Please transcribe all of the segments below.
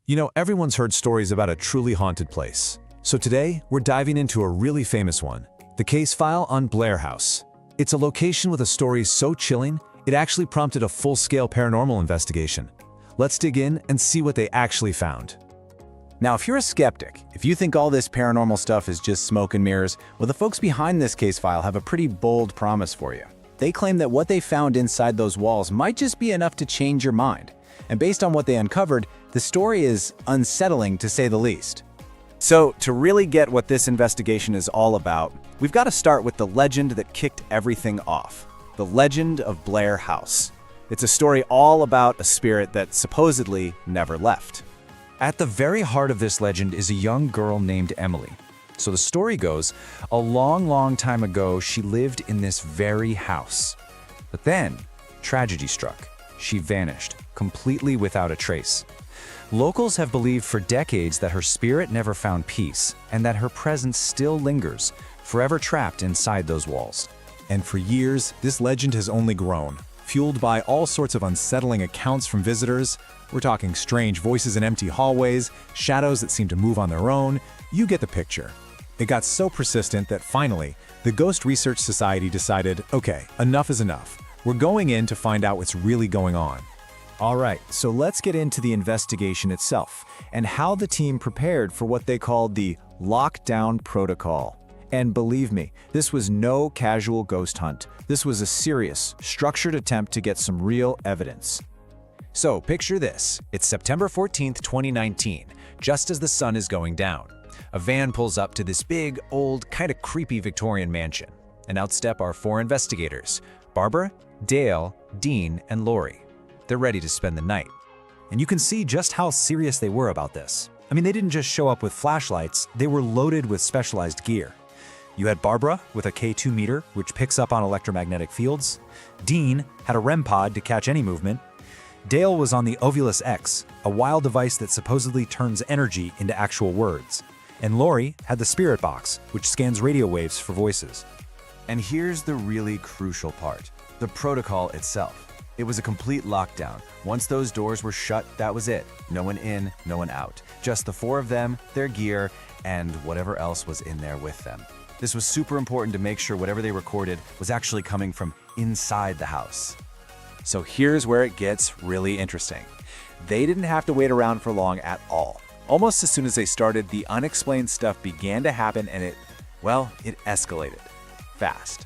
You know, everyone's heard stories about a truly haunted place. So today, we're diving into a really famous one, the case file on Blair House. It's a location with a story so chilling, it actually prompted a full-scale paranormal investigation. Let's dig in and see what they actually found. Now, if you're a skeptic, if you think all this paranormal stuff is just smoke and mirrors, well, the folks behind this case file have a pretty bold promise for you. They claim that what they found inside those walls might just be enough to change your mind. And based on what they uncovered, the story is unsettling to say the least. So, to really get what this investigation is all about, we've got to start with the legend that kicked everything off. The legend of Blair House. It's a story all about a spirit that supposedly never left. At the very heart of this legend is a young girl named Emily. So the story goes, a long time ago, she lived in this very house. But then, tragedy struck. She vanished, completely without a trace. Locals have believed for decades that her spirit never found peace, and that her presence still lingers, forever trapped inside those walls. And for years, this legend has only grown, fueled by all sorts of unsettling accounts from visitors. We're talking strange voices in empty hallways, shadows that seem to move on their own. You get the picture. It got so persistent that finally, the Ghost Research Society decided, okay, enough is enough. We're going in to find out what's really going on. All right, so let's get into the investigation itself and how the team prepared for what they called the lockdown protocol. And believe me, this was no casual ghost hunt. This was a serious, structured attempt to get some real evidence. So picture this, it's September 14th, 2019, just as the sun is going down. A van pulls up to this big, old, kind of creepy Victorian mansion. And out step our four investigators, Barbara, Dale, Dean, and Lori. They're ready to spend the night. And you can see just how serious they were about this. I mean, they didn't just show up with flashlights, they were loaded with specialized gear. You had Barbara with a K2 meter, which picks up on electromagnetic fields. Dean had a REM pod to catch any movement. Dale was on the Ovulus X, a wild device that supposedly turns energy into actual words. And Lori had the Spirit Box, which scans radio waves for voices. And here's the really crucial part, the protocol itself. It was a complete lockdown. Once those doors were shut, that was it. No one in, no one out. Just the four of them, their gear, and whatever else was in there with them. This was super important to make sure whatever they recorded was actually coming from inside the house. So here's where it gets really interesting. They didn't have to wait around for long at all. Almost as soon as they started, the unexplained stuff began to happen and it escalated fast.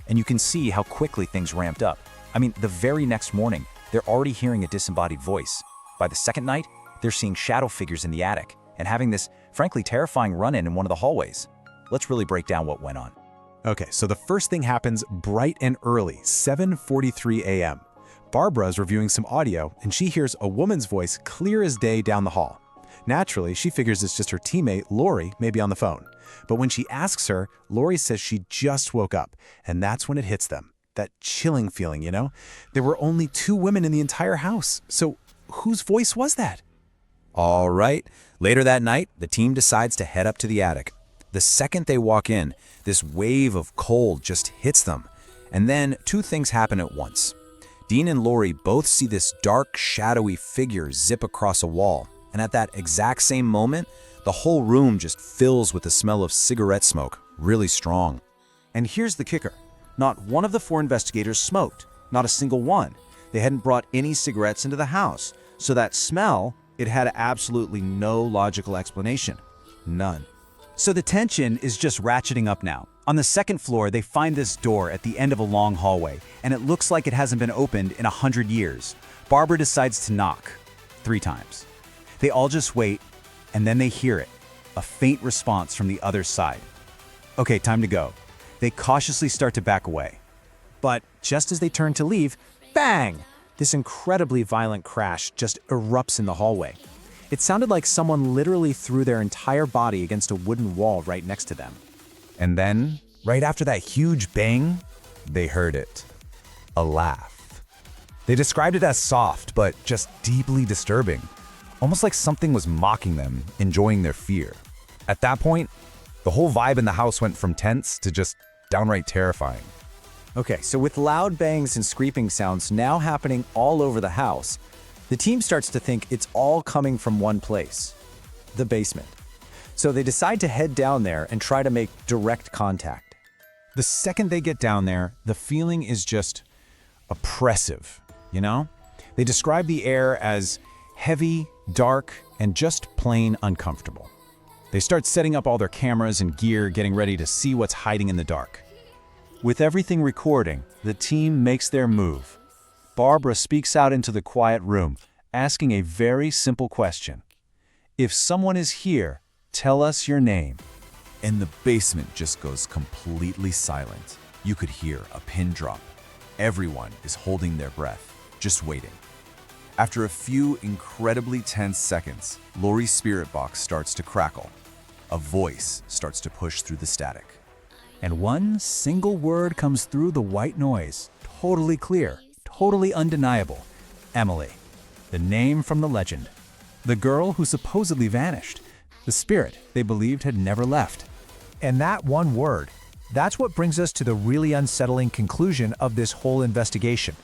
And you can see how quickly things ramped up. I mean, the very next morning, they're already hearing a disembodied voice. By the second night, they're seeing shadow figures in the attic and having this, frankly, terrifying run-in in one of the hallways. Let's really break down what went on. Okay, so the first thing happens bright and early, 7:43 a.m. Barbara's reviewing some audio and she hears a woman's voice clear as day down the hall. Naturally, she figures it's just her teammate, Lori, maybe on the phone. But when she asks her, Lori says she just woke up, and that's when it hits them. That chilling feeling, you know? There were only 2 women in the entire house, so whose voice was that? All right, later that night, the team decides to head up to the attic. The second they walk in, this wave of cold just hits them. And then 2 things happen at once. Dean and Lori both see this dark, shadowy figure zip across a wall. And at that exact same moment, the whole room just fills with the smell of cigarette smoke, really strong. And here's the kicker. Not one of the 4 investigators smoked. Not a single one. They hadn't brought any cigarettes into the house. So that smell, it had absolutely no logical explanation. None. So the tension is just ratcheting up now. On the second floor, they find this door at the end of a long hallway, and it looks like it hasn't been opened in 100 years. Barbara decides to knock 3 times. They all just wait, and then they hear it, a faint response from the other side. Okay, time to go. They cautiously start to back away. But just as they turn to leave, bang! This incredibly violent crash just erupts in the hallway. It sounded like someone literally threw their entire body against a wooden wall right next to them. And then, right after that huge bang, they heard it. A laugh. They described it as soft, but just deeply disturbing. Almost like something was mocking them, enjoying their fear. At that point, the whole vibe in the house went from tense to just downright terrifying. Okay, so with loud bangs and screaming sounds now happening all over the house, The team starts to think it's all coming from one place, the basement. So they decide to head down there and try to make direct contact. The second they get down there, the feeling is just oppressive, you know? They describe the air as heavy, dark, and just plain uncomfortable. They start setting up all their cameras and gear, getting ready to see what's hiding in the dark. With everything recording, the team makes their move. Barbara speaks out into the quiet room, asking a very simple question. If someone is here, tell us your name. And the basement just goes completely silent. You could hear a pin drop. Everyone is holding their breath, just waiting. After a few incredibly tense seconds, Lori's spirit box starts to crackle. A voice starts to push through the static. And one single word comes through the white noise, totally clear, totally undeniable. Emily, the name from the legend. The girl who supposedly vanished. The spirit they believed had never left. And that one word, that's what brings us to the really unsettling conclusion of this whole investigation.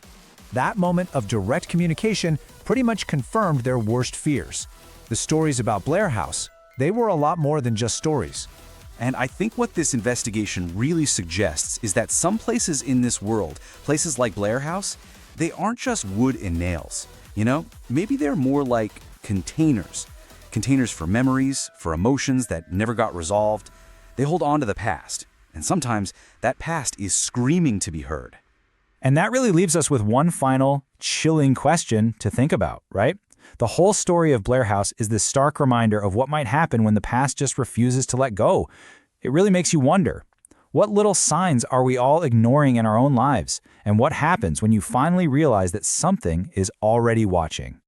That moment of direct communication pretty much confirmed their worst fears. The stories about Blair House, they were a lot more than just stories. And I think what this investigation really suggests is that some places in this world, places like Blair House, they aren't just wood and nails. You know, maybe they're more like containers. Containers for memories, for emotions that never got resolved. They hold on to the past, and sometimes that past is screaming to be heard. And that really leaves us with one final, chilling question to think about, right? The whole story of Blair House is this stark reminder of what might happen when the past just refuses to let go. It really makes you wonder, what little signs are we all ignoring in our own lives? And what happens when you finally realize that something is already watching?